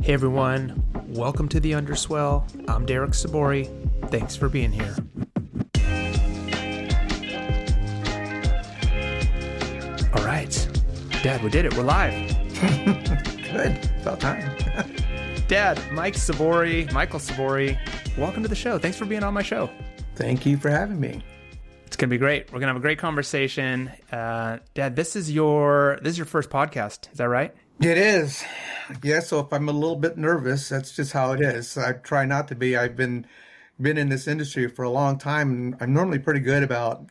Hey everyone, welcome to the Underswell. I'm Derek Sabori. Thanks for being here. All right, Dad, we did it. We're live. Good. About time. Dad, Michael Sabori, welcome to the show. Thanks for being on my show. Thank you for having me. It's gonna be great. We're gonna have a great conversation. Dad, this is your first podcast. Is that right? It is. Yeah, so if I'm a little bit nervous, that's just how it is. I try not to be. I've been in this industry for a long time, and I'm normally pretty good about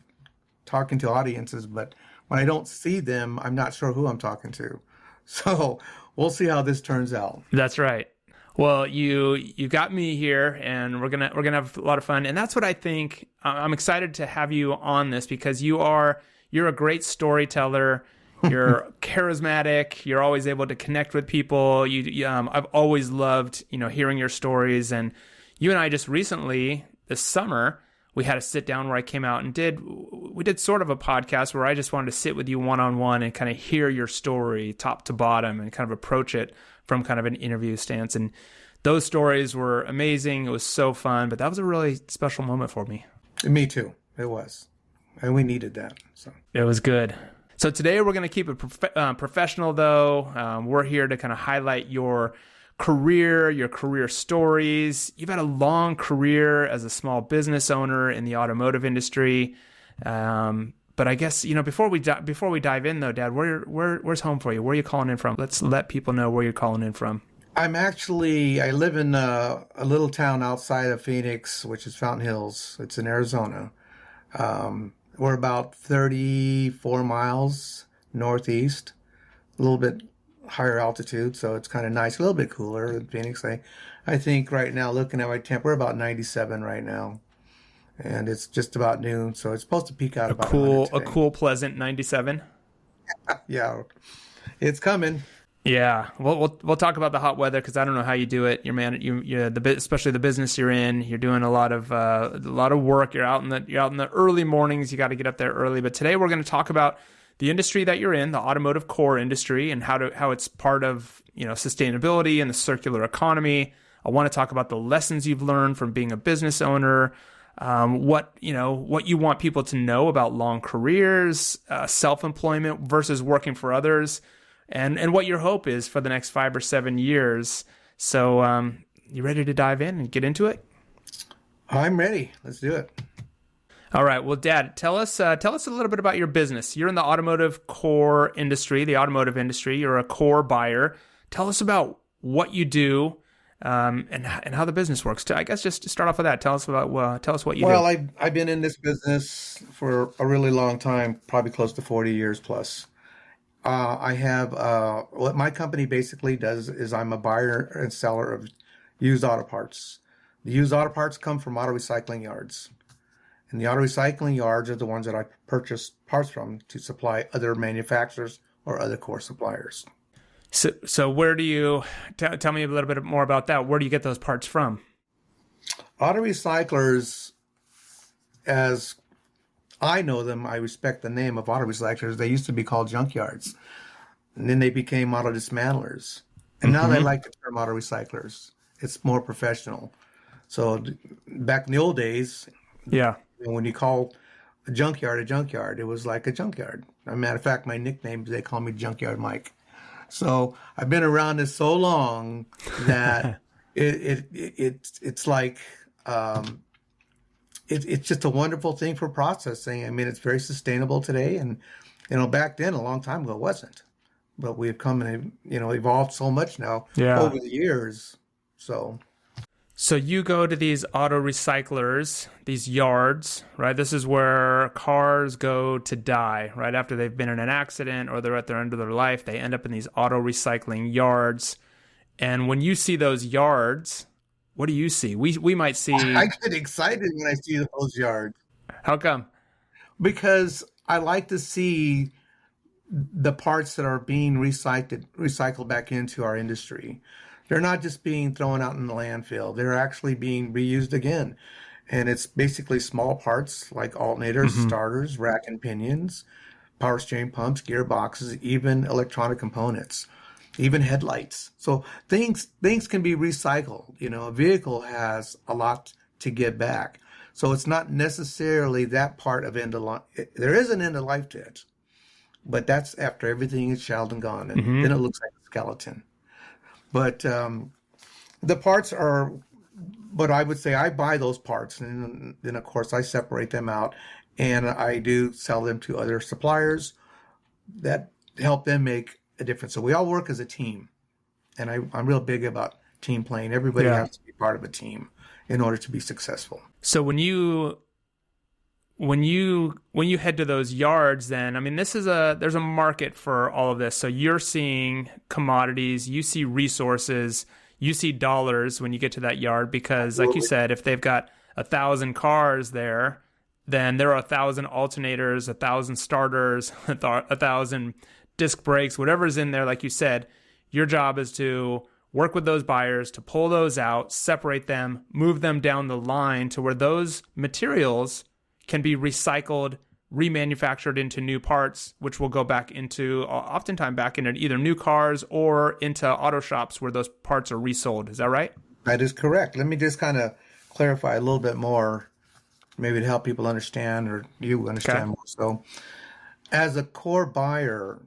talking to audiences, but when I don't see them, I'm not sure who I'm talking to. So we'll see how this turns out. That's right. Well, you got me here, and we're gonna have a lot of fun, and that's what I think. I'm excited to have you on this because you're a great storyteller. You're charismatic. You're always able to connect with people. I've always loved hearing your stories, and you and I just recently this summer we had a sit down where I came out and we did sort of a podcast where I just wanted to sit with you one-on-one and kind of hear your story top to bottom and kind of approach it from kind of an interview stance. And those stories were amazing. It was so fun, but that was a really special moment for me. Me too. It was. And we needed that. So it was good. So today we're going to keep it professional, though. We're here to kind of highlight your career stories. You've had a long career as a small business owner in the automotive industry. But I guess, before we dive in, though, Dad, where's home for you? Where are you calling in from? Let's let people know where you're calling in from. I live in a little town outside of Phoenix, which is Fountain Hills. It's in Arizona. We're about 34 miles northeast, a little bit higher altitude, so it's kind of nice, a little bit cooler than Phoenix. I think right now, looking at my temp, we're about 97 right now, and it's just about noon, so it's supposed to peak out about a cool, pleasant 97. Yeah, it's coming. Yeah, we'll talk about the hot weather because I don't know how you do it. Especially the business you're in. You're doing a lot of work. You're out in the early mornings. You got to get up there early. But today we're going to talk about the industry that you're in, the automotive core industry, and how it's part of sustainability and the circular economy. I want to talk about the lessons you've learned from being a business owner. What you want people to know about long careers, self-employment versus working for others. And what your hope is for the next 5 or 7 years. So you ready to dive in and get into it? I'm ready. Let's do it. All right. Well, Dad, tell us a little bit about your business. You're in the automotive core industry, the automotive industry. You're a core buyer. Tell us about what you do and how the business works. I guess just to start off with that, tell us what you do. Well, I've been in this business for a really long time, probably close to 40 years plus. I have what my company basically does is I'm a buyer and seller of used auto parts. The used auto parts come from auto recycling yards. And the auto recycling yards are the ones that I purchase parts from to supply other manufacturers or other core suppliers. So where do you, tell me a little bit more about that. Where do you get those parts from? Auto recyclers, as I know them, I respect the name of auto recyclers. They used to be called junkyards. And then they became auto dismantlers. And now they like the term auto recyclers. It's more professional. So back in the old days, yeah, when you call a junkyard, it was like a junkyard. As a matter of fact, my nickname, they call me Junkyard Mike. So I've been around this so long that it's like it's just a wonderful thing for processing. I mean, it's very sustainable today, and back then, a long time ago, it wasn't. But we've come and evolved so much now over the years. So you go to these auto recyclers, these yards, right? This is where cars go to die, right? After they've been in an accident or they're at the end of their life, they end up in these auto recycling yards. And when you see those yards, what do you see? We might see... I get excited when I see those yards. How come? Because I like to see the parts that are being recycled back into our industry. They're not just being thrown out in the landfill. They're actually being reused again. And it's basically small parts like alternators, starters, rack and pinions, power steering pumps, gearboxes, even electronic components. even headlights. So things can be recycled. A vehicle has a lot to give back. So it's not necessarily that part of end of life. There is an end of life to it, but that's after everything is shelled and gone, and then it looks like a skeleton. But the parts are, but I would say I buy those parts, and then of course I separate them out, and I do sell them to other suppliers that help them make a difference. So we all work as a team, and I'm real big about team playing. Everybody has to be part of a team in order to be successful. So when you head to those yards, then, I mean, there's a market for all of this. So you're seeing commodities, you see resources, you see dollars when you get to that yard, because like you said, if they've got 1,000 cars there, then there are 1,000 alternators, 1,000 starters, 1,000 disc brakes, whatever's in there. Like you said, your job is to work with those buyers to pull those out, separate them, move them down the line to where those materials can be recycled, remanufactured into new parts, which will go back into, oftentimes back into either new cars or into auto shops where those parts are resold. Is that right? That is correct. Let me just kind of clarify a little bit more, maybe to help people understand, or you understand more. So as a core buyer,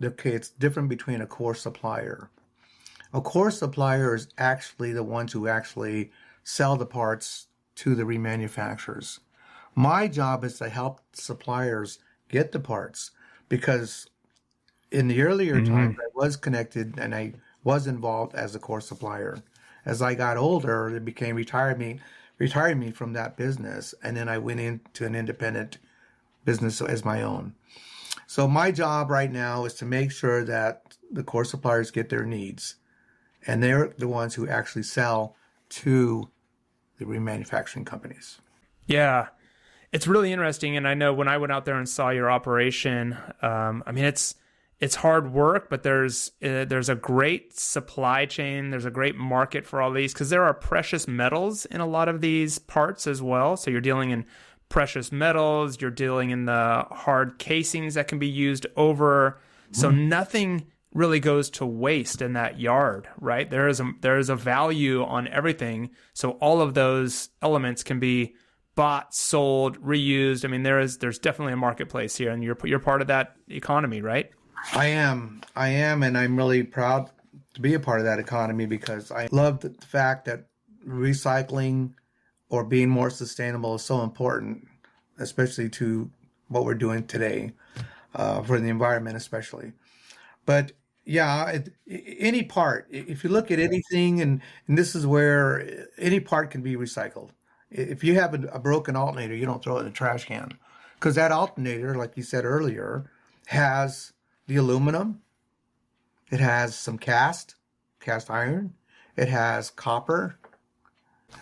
okay, it's different between a core supplier. A core supplier is actually the ones who actually sell the parts to the remanufacturers. My job is to help suppliers get the parts, because in the earlier times I was connected and I was involved as a core supplier. As I got older, it became retired me from that business, and then I went into an independent business as my own. So my job right now is to make sure that the core suppliers get their needs, and they're the ones who actually sell to the remanufacturing companies. Yeah. It's really interesting, and I know when I went out there and saw your operation, I mean, it's hard work, but there's a great supply chain. There's a great market for all these, because there are precious metals in a lot of these parts as well. So you're dealing in precious metals. You're dealing in the hard casings that can be used over. So nothing really goes to waste in that yard, right? There is a value on everything. So all of those elements can be bought, sold, reused. I mean, there's definitely a marketplace here, and you're part of that economy, right? I am, and I'm really proud to be a part of that economy, because I love the fact that recycling or being more sustainable is so important, especially to what we're doing today, for the environment especially. But yeah, any part, if you look at anything, and this is where any part can be recycled. If you have a broken alternator, you don't throw it in a trash can, because that alternator, like you said earlier, has the aluminum, it has some cast iron, it has copper.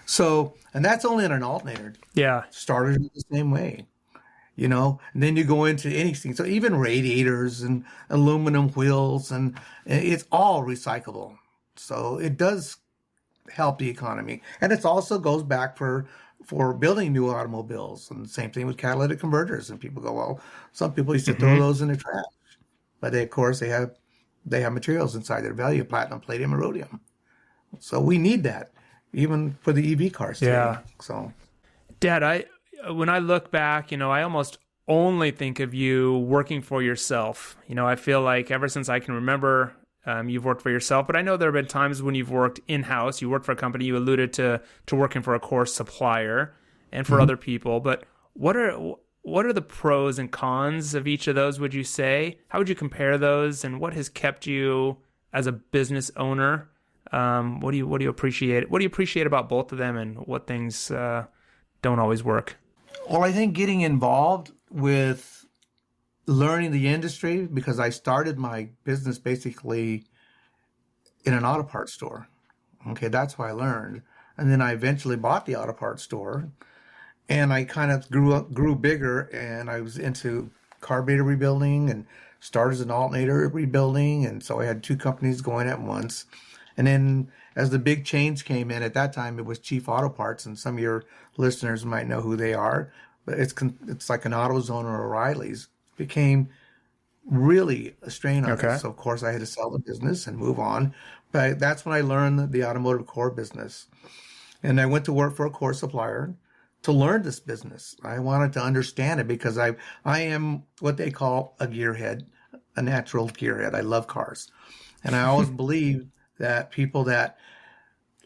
So, and that's only in an alternator. Yeah. Starters are the same way, and then you go into anything. So even radiators and aluminum wheels, and it's all recyclable. So it does help the economy, and it also goes back for building new automobiles. And the same thing with catalytic converters. And people go, well, some people used to throw those in the trash, but of course they have materials inside their value: platinum, palladium, and rhodium. So we need that even for the EV cars today. Yeah. So, Dad, when I look back, I almost only think of you working for yourself. I feel like ever since I can remember, you've worked for yourself, but I know there have been times when you've worked in-house. You worked for a company. You alluded to working for a core supplier and for other people. But what are the pros and cons of each of those, would you say? How would you compare those, and what has kept you as a business owner? What do you appreciate? What do you appreciate about both of them, and what things don't always work? Well, I think getting involved with learning the industry, because I started my business basically in an auto parts store. Okay, that's how I learned. And then I eventually bought the auto parts store, and I kind of grew bigger, and I was into carburetor rebuilding and starters and alternator rebuilding. And so I had two companies going at once. And then as the big change came in, at that time it was Chief Auto Parts, and some of your listeners might know who they are, but it's like an AutoZone or O'Reilly's. Became really a strain on Okay. us. So of course I had to sell the business and move on. But that's when I learned the automotive core business. And I went to work for a core supplier to learn this business. I wanted to understand it because I am what they call a gearhead, a natural gearhead. I love cars. And I always believe that people that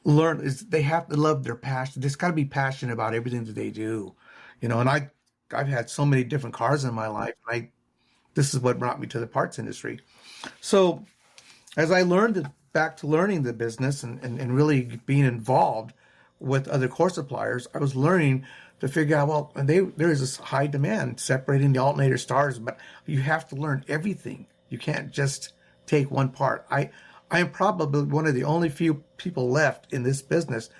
learn is they have to love their passion. They just got to be passionate about everything that they do. And I've had so many different cars in my life. This is what brought me to the parts industry. So as I learned back to learning the business and really being involved with other core suppliers, I was learning to figure out, well, there is this high demand separating the alternator stars, but you have to learn everything. You can't just take one part. I am probably one of the only few people left in this business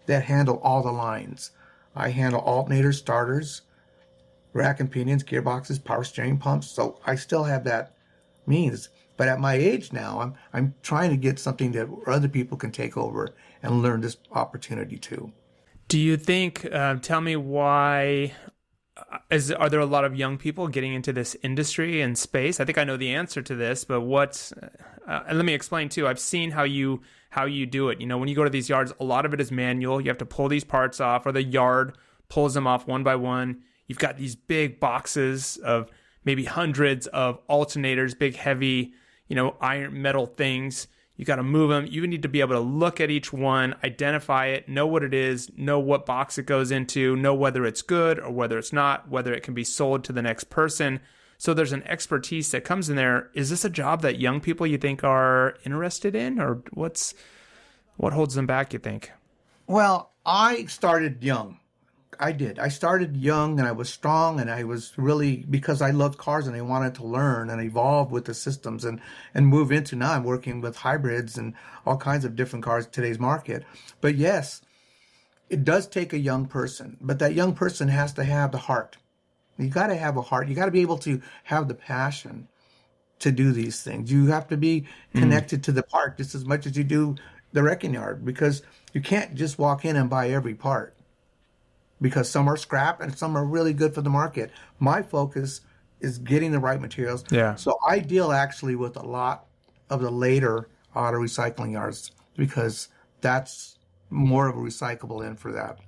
that handle all the lines. I handle alternators, starters, rack and pinions, gearboxes, power steering pumps. So I still have that means. But at my age now, I'm trying to get something that other people can take over and learn this opportunity too. Do you think, tell me why, are there a lot of young people getting into this industry and space? I think I know the answer to this, but and let me explain too. I've seen how you do it. When you go to these yards, a lot of it is manual. You have to pull these parts off, or the yard pulls them off one by one. You've got these big boxes of maybe hundreds of alternators, big, heavy, iron metal things. You got to move them. You need to be able to look at each one, identify it, know what it is, know what box it goes into, know whether it's good or whether it's not, whether it can be sold to the next person. So there's an expertise that comes in there. Is this a job that young people you think are interested in, or what holds them back, you think? Well, I started young. I did. I started young and I was strong, and I was really, because I loved cars and I wanted to learn and evolve with the systems and move into, now I'm working with hybrids and all kinds of different cars in today's market. But yes, it does take a young person, but that young person has to have the heart. You got to have a heart. You got to be able to have the passion to do these things. You have to be connected to the part just as much as you do the wrecking yard, because you can't just walk in and buy every part, because some are scrap and some are really good for the market. My focus is getting the right materials. Yeah. So I deal actually with a lot of the later auto recycling yards, because that's more of a recyclable end for that.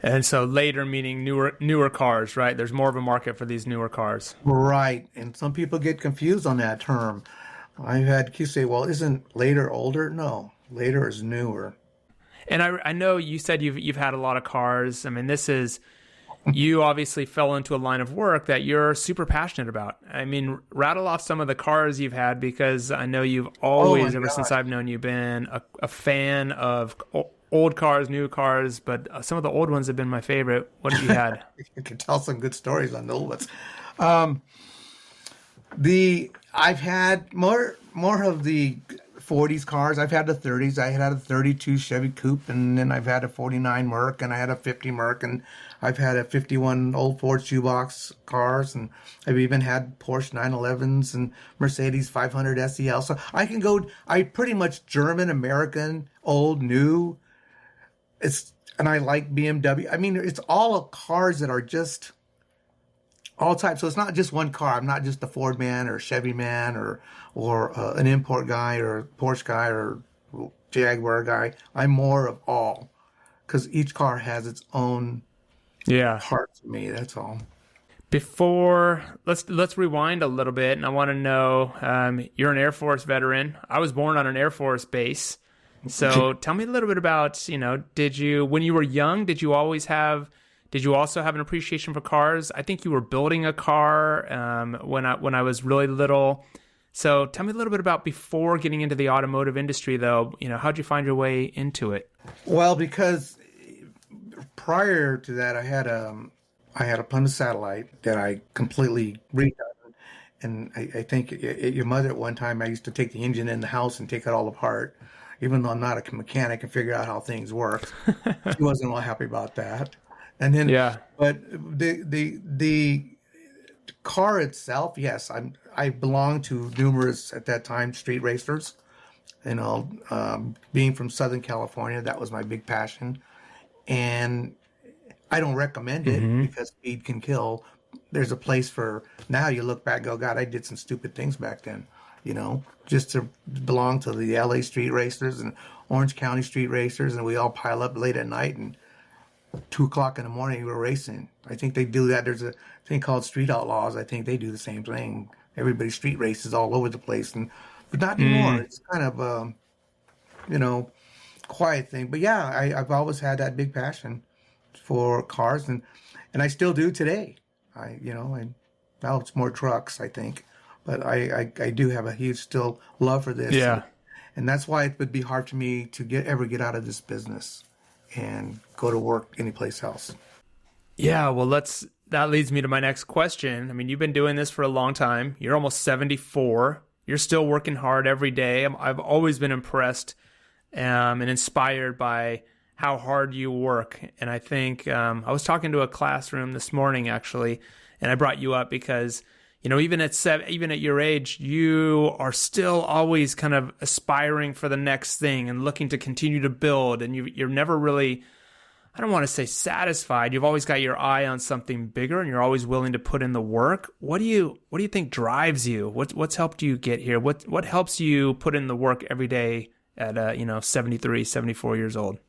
And so later meaning newer cars, right? There's more of a market for these newer cars. Right. And some people get confused on that term. I've had kids say, well, isn't later older? No, later is newer. And I know you said you've had a lot of cars. I mean, you obviously fell into a line of work that you're super passionate about. I mean, rattle off some of the cars you've had, because I know you've always, ever since I've known you, been a fan of old cars, new cars, but some of the old ones have been my favorite. What have you had? You can tell some good stories on the old ones. I've had more of the 40s cars. I've had the 30s. I had a 32 Chevy Coupe, and then I've had a 49 Merc, and I had a 50 Merc, and I've had a 51 old Ford shoebox cars, and I've even had Porsche 911s and Mercedes 500 SEL. So I pretty much German, American, old, new. And I like BMW. I mean, it's all cars that are just all types. So it's not just one car. I'm not just a Ford man or a Chevy man or an import guy or a Porsche guy or Jaguar guy. I'm more of all, because each car has its own heart to me. That's all. Before, let's rewind a little bit, and I want to know, you're an Air Force veteran. I was born on an Air Force base. So tell me a little bit about, when you were young, did you also have an appreciation for cars? I think you were building a car when I was really little. So tell me a little bit about before getting into the automotive industry, though. How'd you find your way into it? Well, because prior to that, I had a Plymouth Satellite that I completely redone. And I think at your mother at one time, I used to take the engine in the house and take it all apart, even though I'm not a mechanic, and figure out how things work. She wasn't all happy about that. And then, but the car itself, yes, I belonged to numerous at that time street racers. Being from Southern California, that was my big passion. And I don't recommend it because speed can kill, there's a place for, now you look back and go, God, I did some stupid things back then, just to belong to the LA street racers and Orange County street racers, and we all pile up late at night and 2 o'clock in the morning we're racing. I think they do that. There's a thing called Street Outlaws. I think they do the same thing. Everybody street races all over the place, but not anymore. It's kind of quiet thing. But yeah, I've always had that big passion for cars, and I still do today. Now it's more trucks, I think, but I do have a huge still love for this. Yeah. And that's why it would be hard for me to ever get out of this business and go to work anyplace else. Yeah, well, that leads me to my next question. I mean, you've been doing this for a long time. You're almost 74. You're still working hard every day. I've always been impressed and inspired by how hard you work. And I think I was talking to a classroom this morning, actually, and I brought you up because, even at your age, you are still always kind of aspiring for the next thing and looking to continue to build. And you're never really, I don't want to say satisfied. You've always got your eye on something bigger, and you're always willing to put in the work. What do you think drives you? What's helped you get here? What helps you put in the work every day at 73, 74 years old?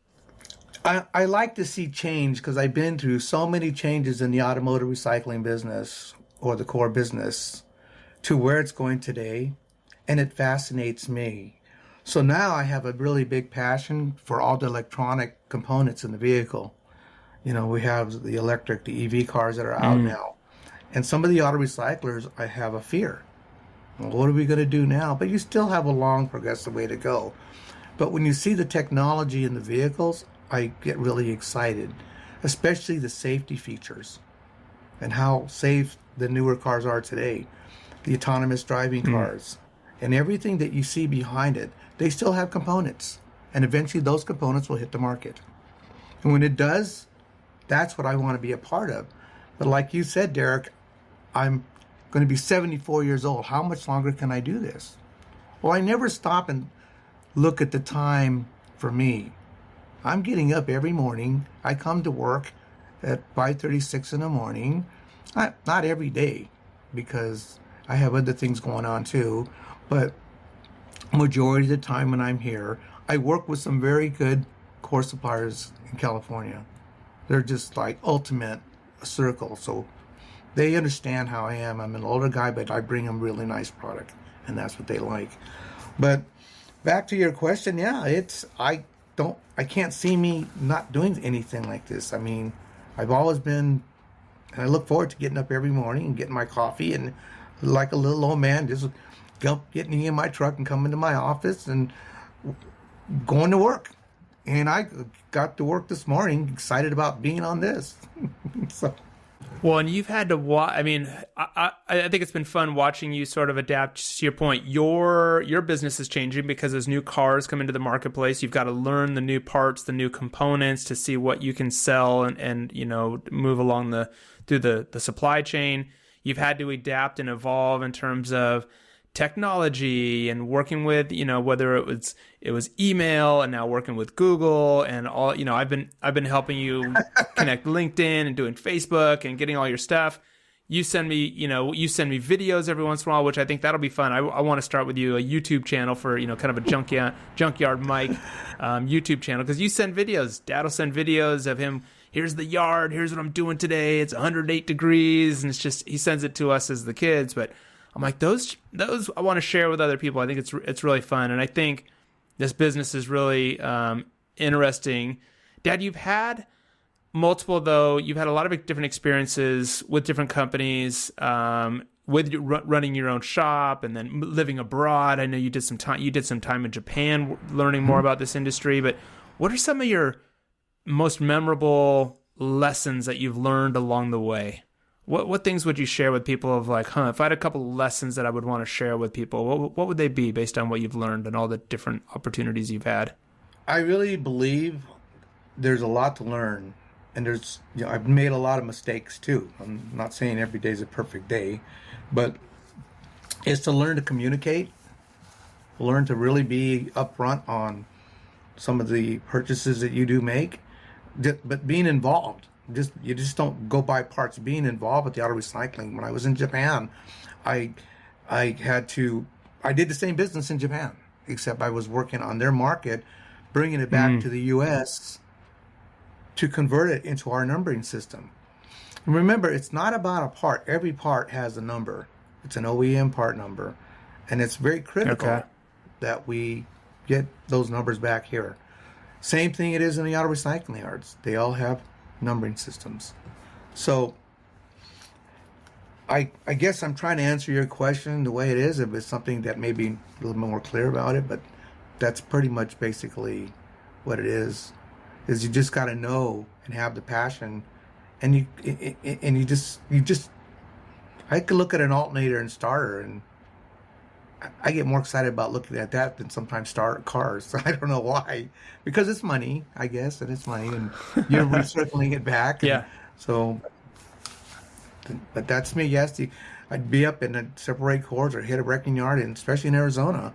I like to see change because I've been through so many changes in the automotive recycling business or the core business to where it's going today, and it fascinates me. So now I have a really big passion for all the electronic components in the vehicle. We have the electric, the EV cars that are out now. And some of the auto recyclers, I have a fear. Well, what are we going to do now? But you still have a long, progressive way to go. But when you see the technology in the vehicles, I get really excited, especially the safety features and how safe the newer cars are today, the autonomous driving cars, and everything that you see behind it. They still have components, and eventually those components will hit the market. And when it does, that's what I want to be a part of. But like you said, Derek, I'm going to be 74 years old. How much longer can I do this? Well, I never stop and look at the time for me. I'm getting up every morning. I come to work at 5:36 in the morning. Not every day, because I have other things going on too, but majority of the time when I'm here, I work with some very good core suppliers in California. They're just like ultimate circle. So they understand how I am. I'm an older guy, but I bring them really nice product, and that's what they like. But back to your question, yeah, I can't see me not doing anything like this. I mean, I've always been, and I look forward to getting up every morning and getting my coffee and like a little old man, just getting in my truck and coming to my office and going to work. And I got to work this morning, excited about being on this. So. Well, and you've had to watch. I mean, I think it's been fun watching you sort of adapt. To your point, your business is changing because as new cars come into the marketplace, you've got to learn the new parts, the new components to see what you can sell and move along through the supply chain. You've had to adapt and evolve in terms of technology and working with, whether it was email and now working with Google and all, I've been helping you connect LinkedIn and doing Facebook and getting all your stuff. You send me videos every once in a while, which I think that'll be fun. I want to start with you a YouTube channel for, kind of a Junkyard Mike YouTube channel, because you send videos. Dad will send videos of him. Here's the yard. Here's what I'm doing today. It's 108 degrees. And it's just, he sends it to us as the kids, but I'm like, those I want to share with other people. I think it's really fun. And I think this business is really interesting. Dad, you've had multiple, though. You've had a lot of different experiences with different companies, with running your own shop and then living abroad. I know you did some time in Japan learning more about this industry. But what are some of your most memorable lessons that you've learned along the way? What things would you share with people of like, if I had a couple of lessons that I would want to share with people, what would they be based on what you've learned and all the different opportunities you've had? I really believe there's a lot to learn, and I've made a lot of mistakes too. I'm not saying every day is a perfect day, but it's to learn to communicate, learn to really be upfront on some of the purchases that you do make, but being involved. you just don't go buy parts. Being involved with the auto recycling, when I was in Japan, I I had to I did the same business in Japan, except I was working on their market, bringing it back to the U.S. to convert it into our numbering system. And remember, it's not about a part. Every part has a number. It's an OEM part number, and it's very critical that we get those numbers back here. Same thing it is in the auto recycling yards. They all have numbering systems. So I guess I'm trying to answer your question the way it is. If it's something that may be a little more clear about it, but that's pretty much basically what it is you just got to know and have the passion, and you just I could look at an alternator and starter, and I get more excited about looking at that than sometimes start cars. I don't know why, because it's money, I guess, and it's money, and you're recircling it back. Yeah. So, but that's me. Yes, I'd be up in a separate cords or hit a wrecking yard, and especially in Arizona,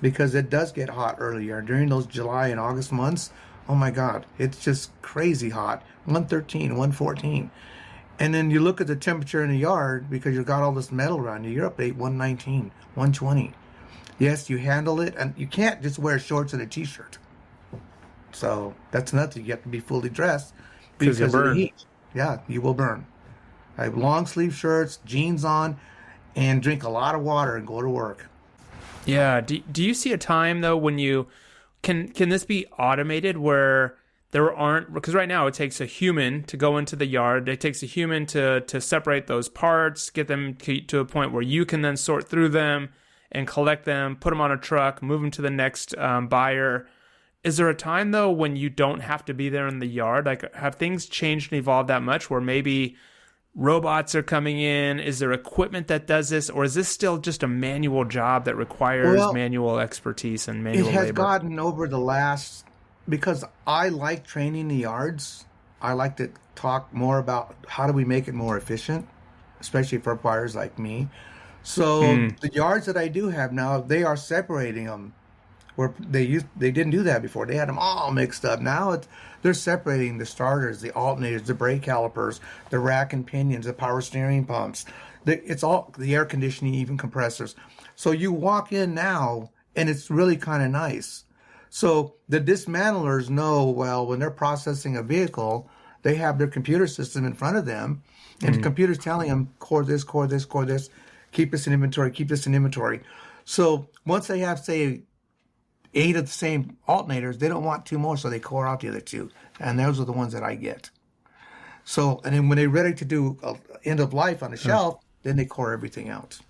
because it does get hot earlier during those July and August months. Oh my God, it's just crazy hot. 113, 114. And then you look at the temperature in the yard because you've got all this metal around you. You're up at 119, 120. Yes, you handle it, and you can't just wear shorts and a t-shirt. So that's nothing. You have to be fully dressed because of the heat. Yeah, you will burn. I have long sleeve shirts, jeans on, and drink a lot of water and go to work. Yeah. Do you see a time though when you can this be automated where there aren't, because right now it takes a human to go into the yard. It takes a human to separate those parts, get them to a point where you can then sort through them and collect them, put them on a truck, move them to the next buyer. Is there a time though when you don't have to be there in the yard? Like, have things changed and evolved that much where maybe robots are coming in? Is there equipment that does this, or is this still just a manual job that requires manual expertise and manual labor? It has gotten over the last, because I like training the yards. I like to talk more about how do we make it more efficient, especially for buyers like me. So the yards that I do have now, they are separating them. Where they didn't do that before. They had them all mixed up. Now they're separating the starters, the alternators, the brake calipers, the rack and pinions, the power steering pumps. It's all the air conditioning, even compressors. So you walk in now, and it's really kind of nice. So the dismantlers know, well, when they're processing a vehicle, they have their computer system in front of them, and the computer's telling them, core this, core this, core this, keep this in inventory, keep this in inventory. So once they have, say, 8 of the same alternators, they don't want 2 more, so they core out the other 2. And those are the ones that I get. So, and then when they're ready to do end of life on the shelf, then they core everything out.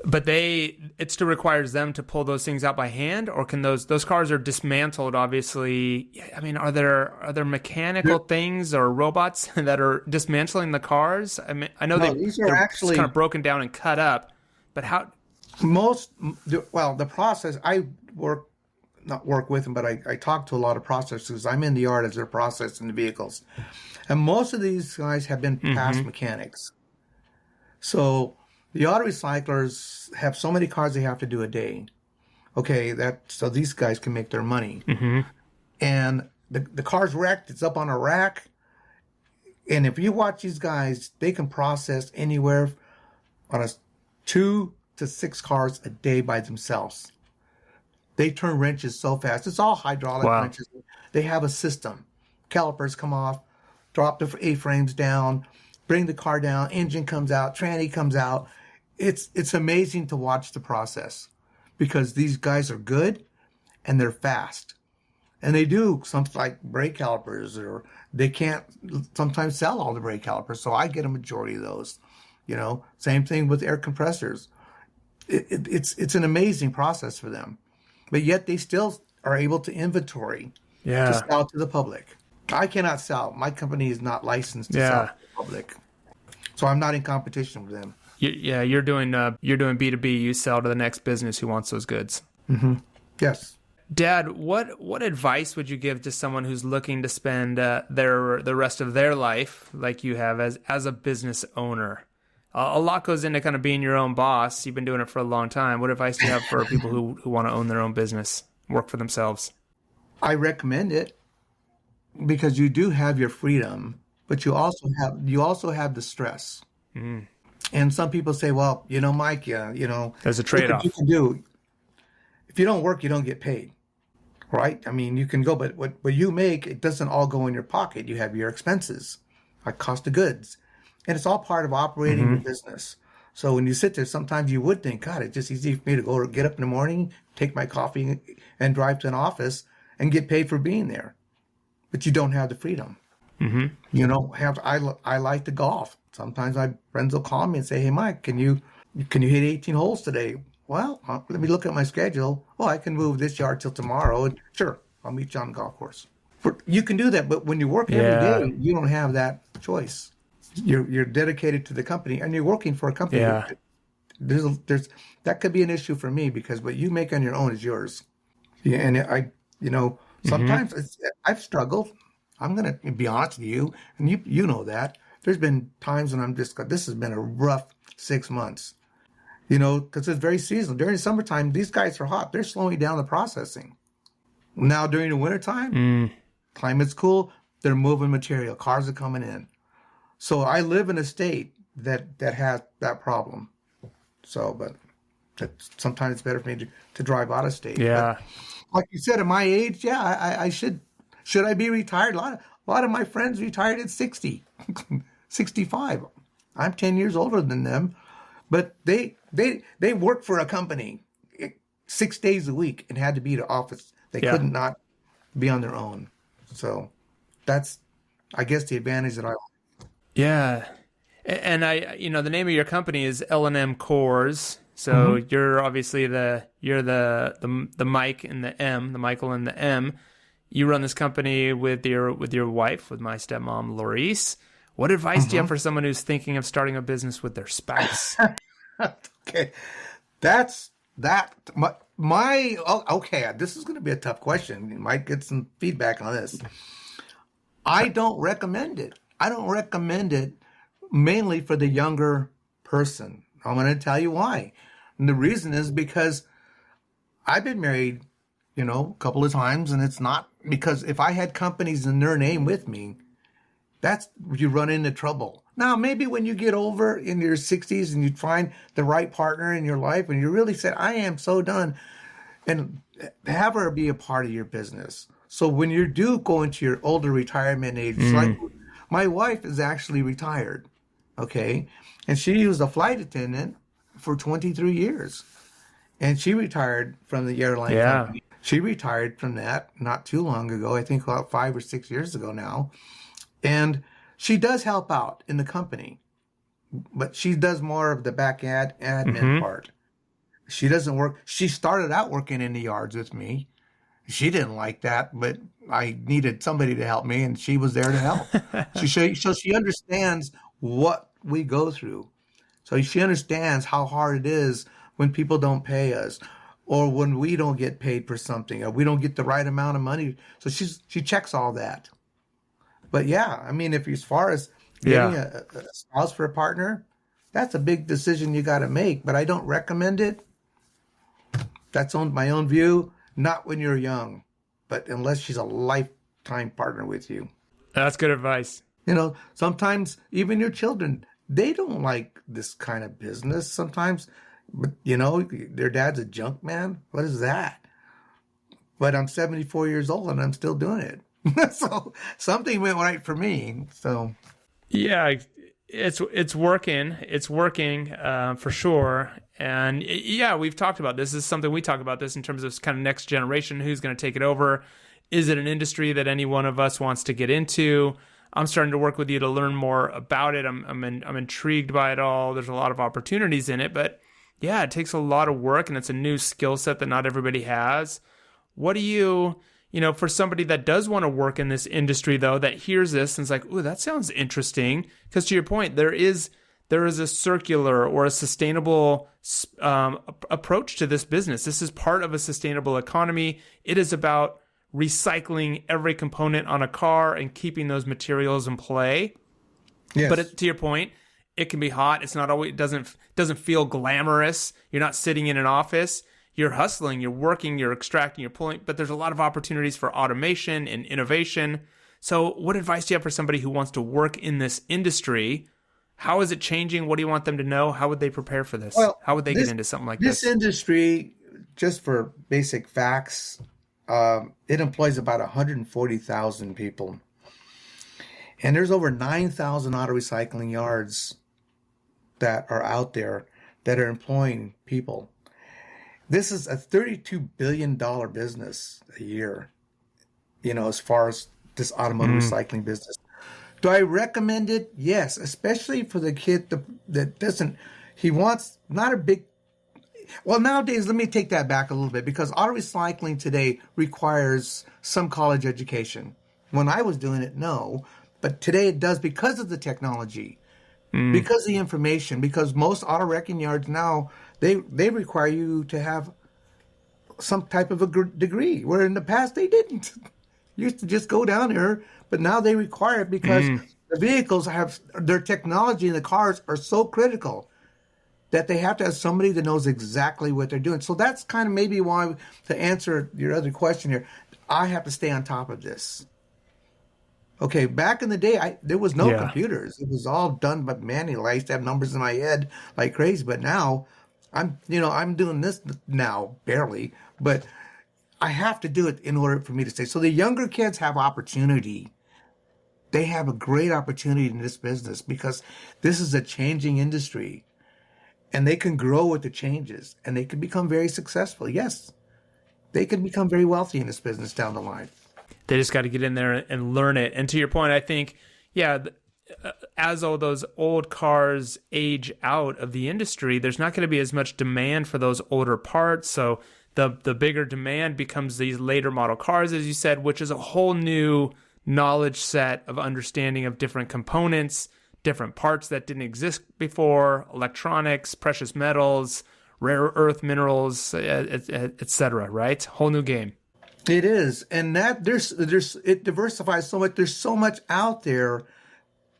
But it still requires them to pull those things out by hand, or can those cars are dismantled, obviously. I mean, are there mechanical things or robots that are dismantling the cars? I mean, I know they're actually kind of broken down and cut up, but how? The process, I not work with them, but I talk to a lot of processors. I'm in the yard as they're processing the vehicles. And most of these guys have been past mechanics. So the auto recyclers have so many cars they have to do a day. Okay, so these guys can make their money. And the car's wrecked, it's up on a rack. And if you watch these guys, they can process anywhere on 2 to 6 cars a day by themselves. They turn wrenches so fast. It's all hydraulic wrenches. They have a system. Calipers come off, drop the A-frames down, bring the car down, engine comes out, tranny comes out. It's amazing to watch the process because these guys are good and they're fast. And they do something like brake calipers, or they can't sometimes sell all the brake calipers, so I get a majority of those. Same thing with air compressors. It's an amazing process for them. But yet they still are able to inventory to sell to the public. I cannot sell. My company is not licensed to sell to the public. So I'm not in competition with them. You're doing B2B. You sell to the next business who wants those goods. Yes. Dad, what advice would you give to someone who's looking to spend the rest of their life like you have as a business owner? A lot goes into kind of being your own boss. You've been doing it for a long time. What advice do you have for people who want to own their own business, work for themselves? I recommend it because you do have your freedom, but you also have the stress. Mm. And some people say, well, Mike, yeah, There's a look what you trade-off. can do. If you don't work, you don't get paid, right? I mean, you can go, but what you make, it doesn't all go in your pocket. You have your expenses, like cost of goods, and it's all part of operating your Hmm. business. So when you sit there, sometimes you would think, God, it's just easy for me to get up in the morning, take my coffee, and drive to an office and get paid for being there. But you don't have the freedom. Hmm. I like to golf. Sometimes my friends will call me and say, "Hey, Mike, can you hit 18 holes today?" Well, let me look at my schedule. Well, I can move this yard till tomorrow, and sure, I'll meet you on the golf course. You can do that, but when you work every Yeah. day, you don't have that choice. You're dedicated to the company, and you're working for a company. Yeah. There's that could be an issue for me because what you make on your own is yours. Yeah, and Hmm. sometimes I've struggled. I'm gonna be honest with you, and you know that. There's been times when this has been a rough 6 months. Because it's very seasonal. During the summertime, these guys are hot. They're slowing down the processing. Now during the wintertime, Mm. climate's cool. They're moving material. Cars are coming in. So I live in a state that has that problem. So, but sometimes it's better for me to drive out of state. But Yeah. like you said, at my age, yeah, I should I be retired? A lot of my friends retired at 60, 65. I'm 10 years older than them, but they worked for a company 6 days a week and had to be at the office. They Yeah. couldn't not be on their own. So that's, I guess, the advantage that I. Yeah. And the name of your company is L&M Cores. So Mhm. you're obviously the Mike and the M, the Michael and the M. You run this company with your wife, with my stepmom, Laurice. What advice do you have Mhm. for someone who's thinking of starting a business with their spouse? Okay, that's that. Okay. This is going to be a tough question. You might get some feedback on this. I don't recommend it. I don't recommend it mainly for the younger person. I'm going to tell you why. And the reason is because I've been married, a couple of times, and it's not because if I had companies in their name with me, that's you run into trouble. Now, maybe when you get over in your 60s and you find the right partner in your life and you really said, I am so done, and have her be a part of your business. So when you do go into your older retirement age, like Mm. my wife is actually retired, okay? And she was a flight attendant for 23 years. And she retired from the airline Yeah. company. She retired from that not too long ago, I think about 5 or 6 years ago now. And she does help out in the company, but she does more of the back end admin Hmm. part. She doesn't work. She started out working in the yards with me. She didn't like that, but I needed somebody to help me, and she was there to help. So she understands what we go through. So she understands how hard it is when people don't pay us, or when we don't get paid for something, or we don't get the right amount of money. So she checks all that. But yeah, I mean, if as far as getting Yeah. a spouse for a partner, that's a big decision you got to make. But I don't recommend it. That's on my own view. Not when you're young, but unless she's a lifetime partner with you. That's good advice. Sometimes even your children, they don't like this kind of business sometimes. But their dad's a junk man. What is that? But I'm 74 years old and I'm still doing it. So something went right for me. So Yeah, it's working. It's working for sure. And yeah, we've talked about this. This is something we talk about this in terms of kind of next generation. Who's going to take it over? Is it an industry that any one of us wants to get into? I'm starting to work with you to learn more about it. I'm intrigued by it all. There's a lot of opportunities in it, but yeah, it takes a lot of work, and it's a new skill set that not everybody has. What do for somebody that does want to work in this industry, though, that hears this and is like, ooh, that sounds interesting? Because to your point, there is a circular or a sustainable approach to this business. This is part of a sustainable economy. It is about recycling every component on a car and keeping those materials in play. But yes, to your point, it can be hot. It's not always it doesn't feel glamorous. You're not sitting in an office. You're hustling, you're working, you're extracting, you're pulling, but there's a lot of opportunities for automation and innovation. So what advice do you have for somebody who wants to work in this industry? How is it changing? What do you want them to know? How would they prepare for this? Well, How would they get into something like this this? industry, just for basic facts, it employs about 140,000 people. And there's over 9,000 auto recycling yards that are out there that are employing people. This is a $32 billion business a year, as far as this automotive recycling business. Do I recommend it? Yes, especially for the kid that doesn't, he wants not a big, well, nowadays, let me take that back a little bit, because auto recycling today requires some college education. When I was doing it, no, but today it does because of the technology, because of the information, because most auto wrecking yards now, they require you to have some type of a degree, where in the past they didn't. You used to just go down there, but now they require it because the vehicles have, their technology in the cars are so critical that they have to have somebody that knows exactly what they're doing. So that's kind of maybe why, to answer your other question here, I have to stay on top of this. Okay, back in the day, there was no computers. It was all done but manually. I used to have numbers in my head like crazy, but now I'm doing this now, barely, but I have to do it in order for me to stay. So the younger kids have opportunity. They have a great opportunity in this business because this is a changing industry, and they can grow with the changes, and they can become very successful. Yes, they can become very wealthy in this business down the line. They just got to get in there and learn it. And to your point, I think, as all those old cars age out of the industry, there's not going to be as much demand for those older parts. So the bigger demand becomes these later model cars, as you said, which is a whole new knowledge set of understanding of different components, different parts that didn't exist before, electronics, precious metals, rare earth minerals, et cetera, right? Whole new game. It is. And that it diversifies so much. There's so much out there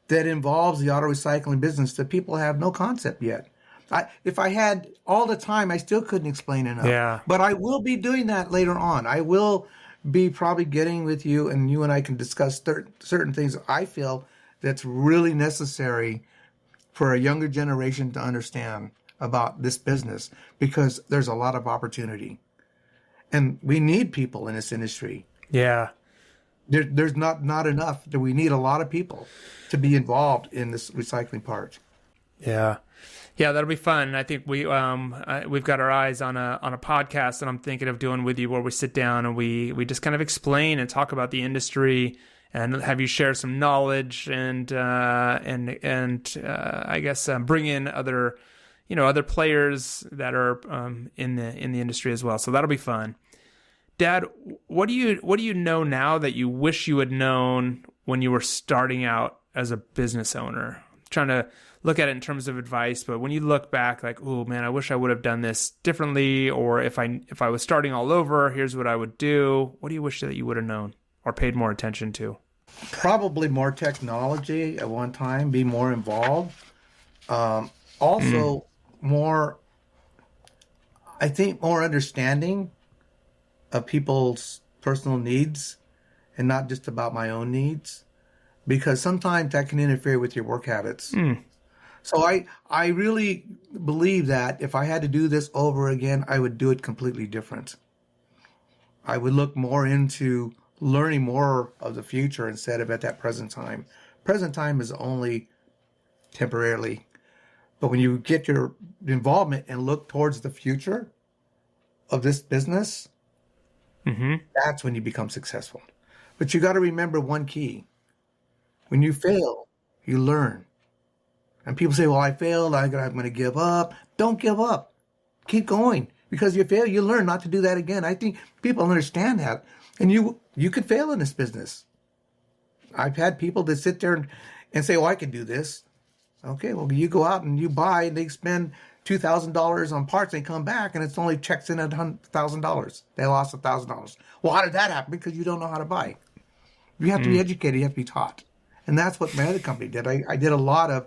that involves the auto recycling business that people have no concept yet. If I had all the time, I still couldn't explain enough. Yeah. But I will be doing that later on. I will be probably getting with you, and you and I can discuss certain things I feel that's really necessary for a younger generation to understand about this business, because there's a lot of opportunity. And we need people in this industry. Yeah. There's not enough. We need a lot of people to be involved in this recycling part. Yeah. Yeah, that'll be fun. And I think we've got our eyes on a podcast that I'm thinking of doing with you, where we sit down and we just kind of explain and talk about the industry and have you share some knowledge and I guess bring in other players that are in the industry as well. So that'll be fun. Dad, what do you know now that you wish you had known when you were starting out as a business owner? I'm trying to look at it in terms of advice, but when you look back, like, oh man, I wish I would have done this differently, or if I was starting all over, here's what I would do. What do you wish that you would have known or paid more attention to? Probably more technology at one time, be more involved. Also, more understanding of people's personal needs and not just about my own needs, because sometimes that can interfere with your work habits. So I really believe that if I had to do this over again, I would do it completely different. I would look more into learning more of the future instead of at that present time. Present time is only temporarily. But when you get your involvement and look towards the future of this business, that's when you become successful. But you got to remember one key. When you fail, you learn. And people say, well, I failed, I'm going to give up. Don't give up. Keep going. Because you fail, you learn not to do that again. I think people understand that. And you could fail in this business. I've had people that sit there and say, well, I can do this. Okay, well, you go out and you buy, and they spend $2,000 on parts, they come back, and it's only checks in at $1,000. They lost $1,000. Well, how did that happen? Because you don't know how to buy. You have to be educated. You have to be taught. And that's what my other company did. I did a lot of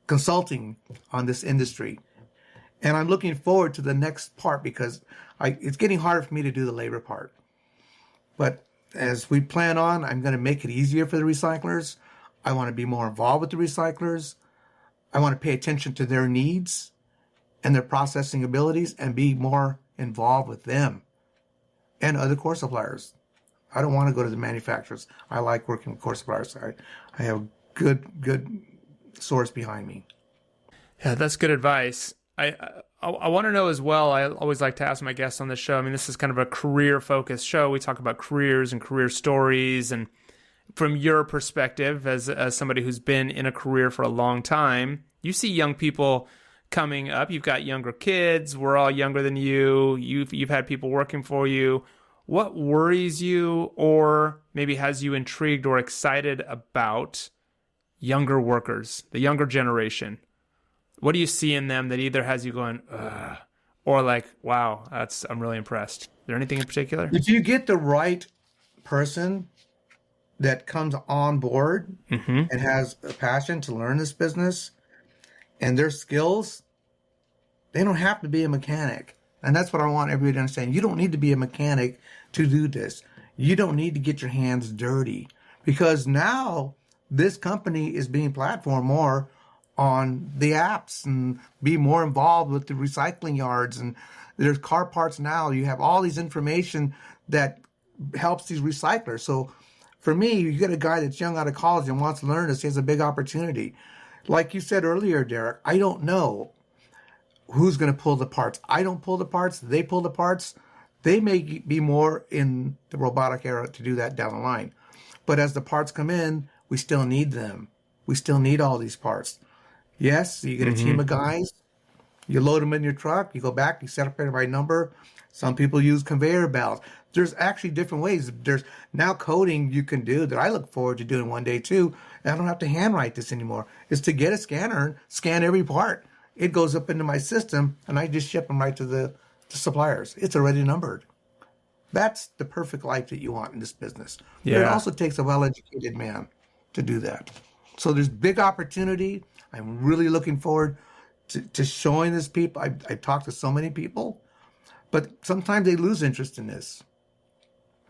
consulting on this industry. And I'm looking forward to the next part, because it's getting harder for me to do the labor part. But as we plan on, I'm going to make it easier for the recyclers. I want to be more involved with the recyclers. I want to pay attention to their needs and their processing abilities and be more involved with them and other core suppliers. I don't want to go to the manufacturers. I like working with core suppliers. I have good source behind me. Yeah, that's good advice. I want to know as well, I always like to ask my guests on the show, I mean, this is kind of a career-focused show. We talk about careers and career stories. And from your perspective, as somebody who's been in a career for a long time, you see young people coming up. You've got younger kids. We're all younger than you. You've had people working for you. What worries you or maybe has you intrigued or excited about younger workers, the younger generation? What do you see in them that either has you going, ugh, or like, wow, I'm really impressed? Is there anything in particular? If you get the right person that comes on board and has a passion to learn this business and their skills, they don't have to be a mechanic. And that's what I want everybody to understand. You don't need to be a mechanic to do this. You don't need to get your hands dirty, because now this company is being platformed more on the apps and be more involved with the recycling yards. And there's car parts now. You have all these information that helps these recyclers. So for me, you get a guy that's young out of college and wants to learn this, he has a big opportunity. Like you said earlier, Derek, I don't know who's going to pull the parts. I don't pull the parts. They pull the parts. They may be more in the robotic era to do that down the line. But as the parts come in, we still need them. We still need all these parts. Yes, you get a team of guys. You load them in your truck. You go back. You set up it by number. Some people use conveyor belts. There's actually different ways. There's now coding you can do that I look forward to doing one day too. And I don't have to handwrite this anymore. Is to get a scanner and scan every part. It goes up into my system, and I just ship them right to the suppliers. It's already numbered. That's the perfect life that you want in this business. Yeah. But it also takes a well-educated man to do that. So there's big opportunity. I'm really looking forward to showing this people. I've talked to so many people, but sometimes they lose interest in this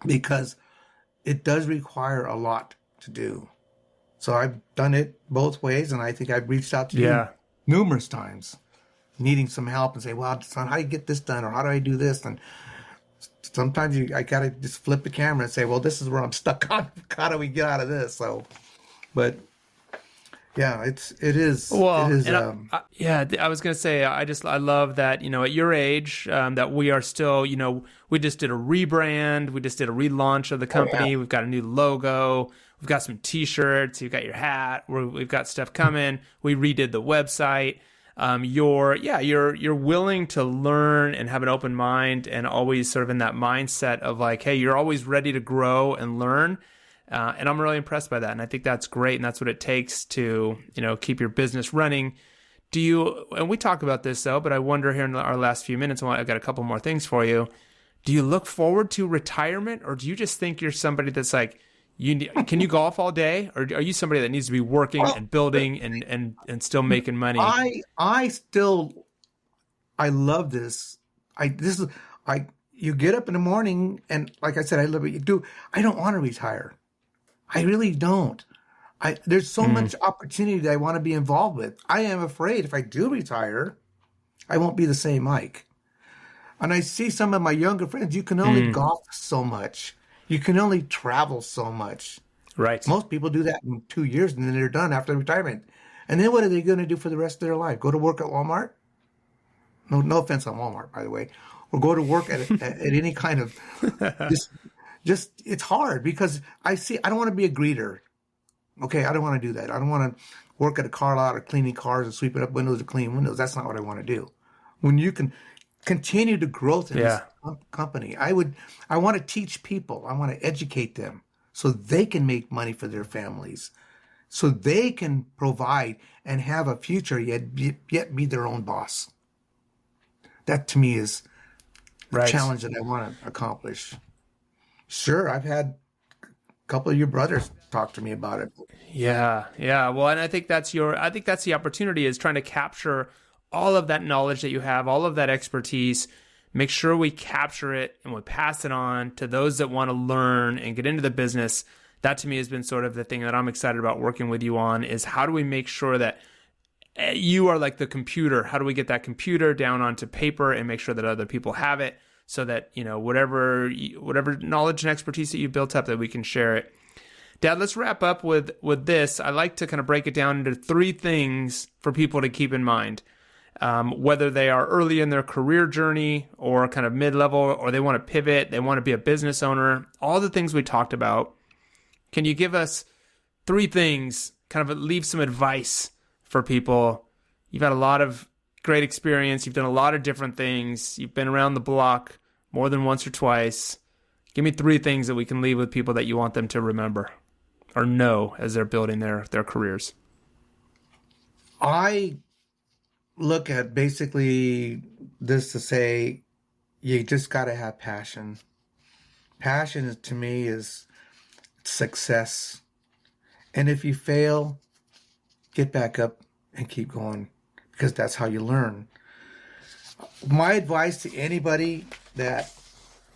because it does require a lot to do. So I've done it both ways, and I think I've reached out to you numerous times, needing some help and say, well, son, how do you get this done? Or how do I do this? And sometimes I got to just flip the camera and say, well, this is where I'm stuck on. How do we get out of this? So, but yeah, it is. Well, it is, I was going to say, I love that, at your age, that we are still, we just did a rebrand. We just did a relaunch of the company. We've got a new logo. We've got some t-shirts. You've got your hat. We've got stuff coming. We redid the website. You're willing to learn and have an open mind and always sort of in that mindset of like, hey, you're always ready to grow and learn. And I'm really impressed by that. And I think that's great. And that's what it takes to, keep your business running. And we talk about this though, but I wonder here in our last few minutes, I've got a couple more things for you. Do you look forward to retirement, or do you just think you're somebody that's like, can you golf all day, or are you somebody that needs to be working and building and still making money? I love this. You get up in the morning and like I said, I love what you do. I don't want to retire. I really don't. There's so much opportunity that I want to be involved with. I am afraid if I do retire, I won't be the same Mike. And I see some of my younger friends, you can only golf so much. You can only travel so much. Right. Most people do that in 2 years and then they're done after retirement. And then what are they going to do for the rest of their life? Go to work at Walmart? No offense on Walmart, by the way. Or go to work at any kind of just it's hard because I don't want to be a greeter. Okay, I don't want to do that. I don't want to work at a car lot or cleaning cars and sweeping up windows or cleaning windows. That's not what I want to do. When you can continue to growth in this company, I want to teach people. I want to educate them so they can make money for their families, so they can provide and have a future yet be their own boss. That to me is the challenge that I want to accomplish. Sure, I've had a couple of your brothers talk to me about it. Yeah. Well, and I think that's the opportunity, is trying to capture all of that knowledge that you have, all of that expertise, make sure we capture it and we pass it on to those that want to learn and get into the business. That to me has been sort of the thing that I'm excited about working with you on, is how do we make sure that you are like the computer? How do we get that computer down onto paper and make sure that other people have it, so that, whatever knowledge and expertise that you built up, that we can share it. Dad, let's wrap up with this. I like to kind of break it down into 3 things for people to keep in mind, whether they are early in their career journey or kind of mid-level, or they want to pivot, they want to be a business owner, all the things we talked about. Can you give us 3 things, kind of leave some advice for people? You've had a lot of great experience. You've done a lot of different things. You've been around the block more than once or twice. Give me 3 things that we can leave with people that you want them to remember or know as they're building their careers. I look at basically this to say, you just got to have passion. Passion to me is success. And if you fail, get back up and keep going, because that's how you learn. My advice to anybody that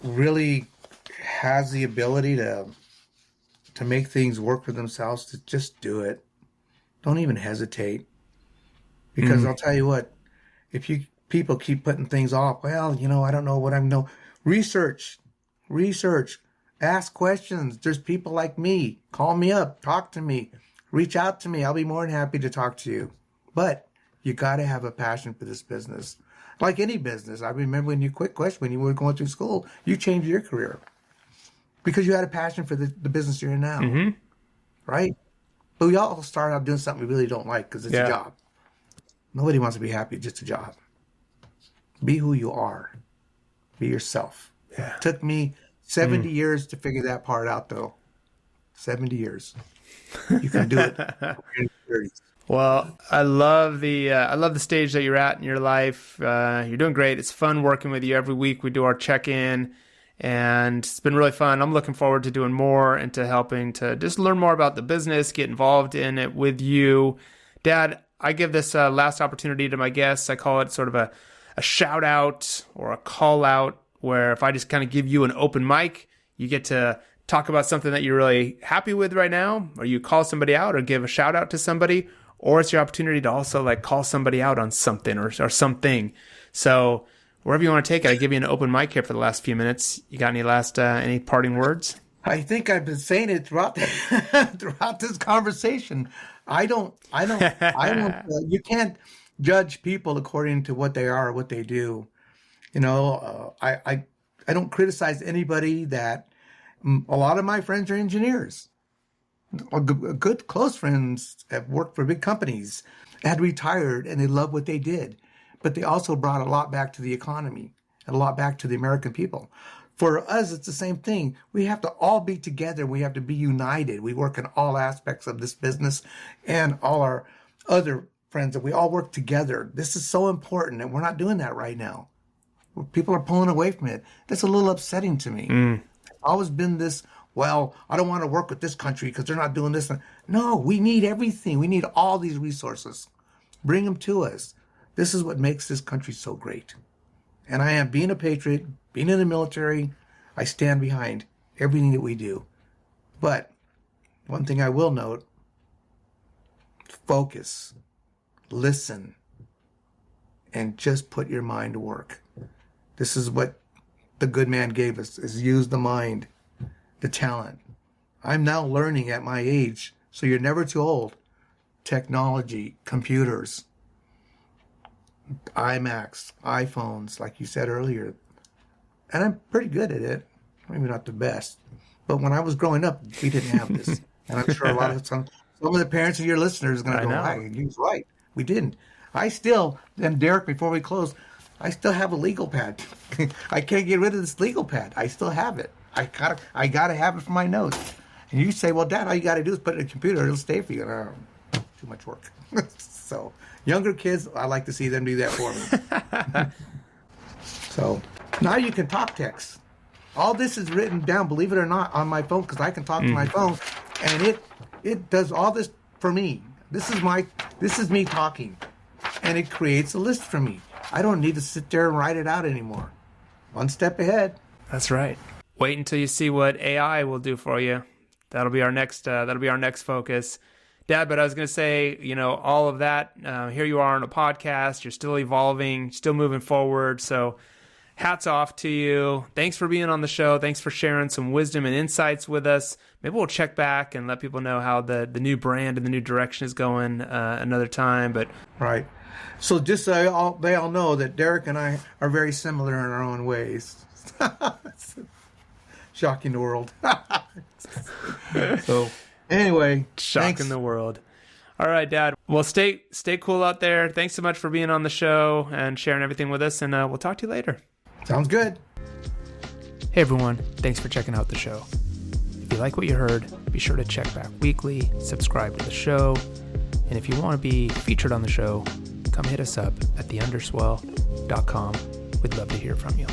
really has the ability to make things work for themselves, to just do it. Don't even hesitate. Because I'll tell you what, if people keep putting things off, well, I don't know what I know. Research, ask questions. There's people like me. Call me up, talk to me, reach out to me. I'll be more than happy to talk to you. But you got to have a passion for this business. Like any business. I remember when you were going through school, you changed your career because you had a passion for the business you're in now. Mm-hmm. Right? But we all start out doing something we really don't like because it's a job. Nobody wants to be happy, just a job. Be who you are. Be yourself. Yeah. It took me 70 years to figure that part out, though. 70 years. You can do it in your 30s. Well, I love the stage that you're at in your life. You're doing great. It's fun working with you. Every week we do our check-in, and it's been really fun. I'm looking forward to doing more and to helping to just learn more about the business, get involved in it with you. Dad, I give this last opportunity to my guests. I call it sort of a shout out or a call out, where if I just kind of give you an open mic, you get to talk about something that you're really happy with right now, or you call somebody out or give a shout out to somebody, or it's your opportunity to also like call somebody out on something or something. So wherever you want to take it, I give you an open mic here for the last few minutes. You got any parting words? I think I've been saying it throughout this conversation. I don't, you can't judge people according to what they are or what they do. I don't criticize anybody that a lot of my friends are engineers. Good close friends have worked for big companies, had retired, and they love what they did. But they also brought a lot back to the economy and a lot back to the American people. For us, it's the same thing. We have to all be together. We have to be united. We work in all aspects of this business and all our other friends, that we all work together. This is so important, and we're not doing that right now. People are pulling away from it. That's a little upsetting to me. It's always been this, well, I don't want to work with this country because they're not doing this. No, we need everything. We need all these resources. Bring them to us. This is what makes this country so great. And I am, being a patriot, being in the military, I stand behind everything that we do. But one thing I will note, focus, listen, and just put your mind to work. This is what the good man gave us, is use the mind, the talent. I'm now learning at my age, so you're never too old. Technology, computers, iMacs, iPhones, like you said earlier. And I'm pretty good at it. Maybe not the best. But when I was growing up, we didn't have this. And I'm sure a lot of some of the parents of your listeners are going to go, hey, he's right. We didn't. I still, and Derek, before we close, I still have a legal pad. I can't get rid of this legal pad. I still have it. I gotta have it for my notes. And you say, well, Dad, all you got to do is put it in a computer. It'll stay for you. Too much work. So younger kids, I like to see them do that for me. So now you can talk text. All this is written down, believe it or not, on my phone, because I can talk to my phone, and it does all this for me. This is me talking, and it creates a list for me. I don't need to sit there and write it out anymore. one step ahead. That's right. Wait until you see what AI will do for you. That'll be our next focus. Dad, but I was going to say, all of that, here you are on a podcast, you're still evolving, still moving forward. So hats off to you. Thanks for being on the show. Thanks for sharing some wisdom and insights with us. Maybe we'll check back and let people know how the new brand and the new direction is going another time. But right. So just so they all know that Derek and I are very similar in our own ways. Shocking the world. So anyway, shocking thanks. the world. All right, Dad. Well, stay cool out there. Thanks so much for being on the show and sharing everything with us. And we'll talk to you later. Sounds good. Hey, everyone. Thanks for checking out the show. If you like what you heard, be sure to check back weekly, subscribe to the show. And if you want to be featured on the show, come hit us up at theunderswell.com. We'd love to hear from you.